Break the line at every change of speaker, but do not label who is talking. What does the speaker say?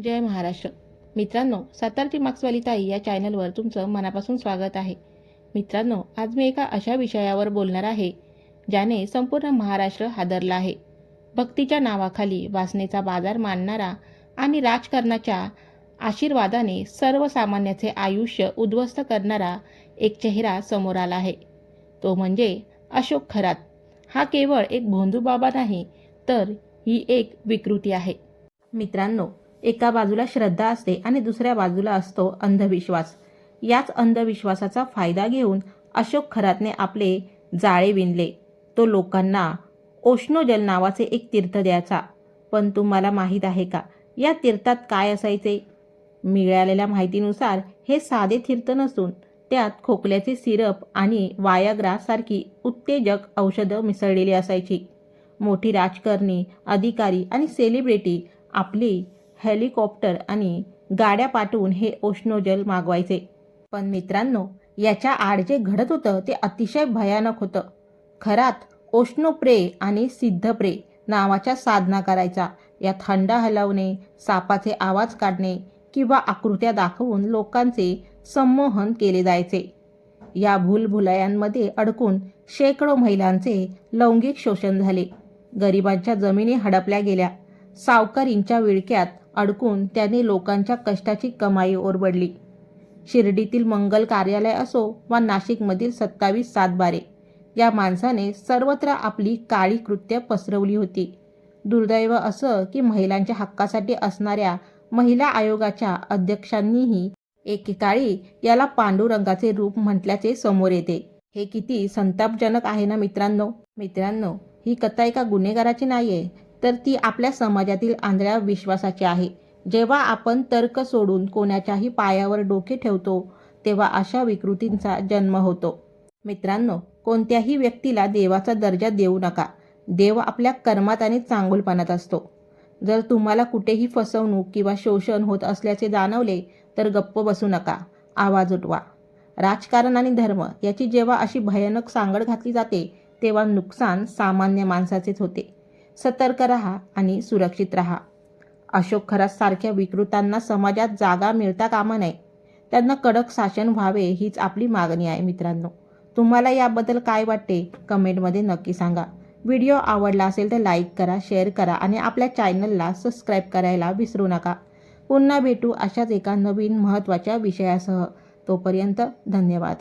जय महाराष्ट्र. मित्रांनो, सातारची मार्क्सवाली ताई या चॅनलवर तुमचं मनापासून स्वागत आहे. मित्रांनो, आज मी एका अशा विषयावर बोलणार आहे ज्याने संपूर्ण महाराष्ट्र हादरला आहे. भक्तीच्या नावाखाली वासनेचा बाजार मांडणारा आणि राजकारणाच्या आशीर्वादाने सर्वसामान्याचे आयुष्य उद्ध्वस्त करणारा एक चेहरा समोर आला आहे. तो म्हणजे अशोक खरात. हा केवळ एक भोंदू बाबा नाही, तर ही एक विकृती आहे. मित्रांनो, एका बाजूला श्रद्धा असते आणि दुसऱ्या बाजूला असतो अंधविश्वास. याच अंधविश्वासाचा फायदा घेऊन अशोक खरातने आपले जाळे विणले. तो लोकांना ओशनोजल नावाचे एक तीर्थ द्यायचा. पण तुम्हाला माहीत आहे का, या तीर्थात काय असायचे? मिळालेल्या माहितीनुसार हे साधे तीर्थ नसून त्यात खोकल्याचे सिरप आणि वायाग्रा सारखी उत्तेजक औषधं मिसळलेली असायची. मोठी राजकारणी, अधिकारी आणि सेलिब्रिटी आपली हेलिकॉप्टर आणि गाड्या पाठवून हे ओशनोजल मागवायचे. पण मित्रांनो, याच्या आड जे घडत होतं ते अतिशय भयानक होतं. खरात ओशनोप्रे आणि सिद्धप्रे नावाच्या साधना करायचा. यात हंडा हलवणे, सापाचे आवाज काढणे किंवा आकृत्या दाखवून लोकांचे संमोहन केले जायचे. या भूलभुलयांमध्ये अडकून शेकडो महिलांचे लैंगिक शोषण झाले. गरिबांच्या जमिनी हडपल्या गेल्या. सावकारींच्या विळख्यात अडकून त्याने लोकांच्या कष्टाची कमाई ओरबडली. शिर्डीतील मंगल कार्यालय असो वा नाशिकमधील 27 सातबारे, या माणसाने सर्वत्र आपली काळी कृत्य पसरवली होती. दुर्दैव असं की महिलांच्या हक्कासाठी असणाऱ्या महिला आयोगाच्या अध्यक्षांनीही एकेकाळी याला पांडुरंगाचे रूप म्हटल्याचे समोर येते. हे किती संतापजनक आहे ना मित्रांनो, ही कथा एका गुन्हेगाराची नाहीये, तर ती आपल्या समाजातील आंधळ्या विश्वासाची आहे. जेव्हा आपण तर्क सोडून कोणाच्याही पायावर डोके ठेवतो, तेव्हा अशा विकृतींचा जन्म होतो. मित्रांनो, कोणत्याही व्यक्तीला देवाचा दर्जा देऊ नका. देव आपल्या कर्मात आणि चांगुलपणात असतो. जर तुम्हाला कुठेही फसवणूक किंवा शोषण होत असल्याचे जाणवले तर गप्प बसू नका, आवाज उठवा. राजकारण आणि धर्म याची जेव्हा अशी भयानक सांगड घातली जाते, तेव्हा नुकसान सामान्य माणसाचेच होते. सतर्क रहा आणि सुरक्षित रहा. अशोक खरात सारख्या विकृतांना समाजात जागा मिळता कामा नये. त्यांना कडक शासन व्हावे हीच आपली मागणी आहे. मित्रांनो, तुम्हाला याबद्दल काय वाटते कमेंटमध्ये नक्की सांगा. व्हिडिओ आवडला असेल तर लाईक करा, शेअर करा आणि आपल्या चॅनलला सबस्क्राईब करायला विसरू नका. पुन्हा भेटू अशाच एका नवीन महत्त्वाच्या विषयासह. तोपर्यंत धन्यवाद.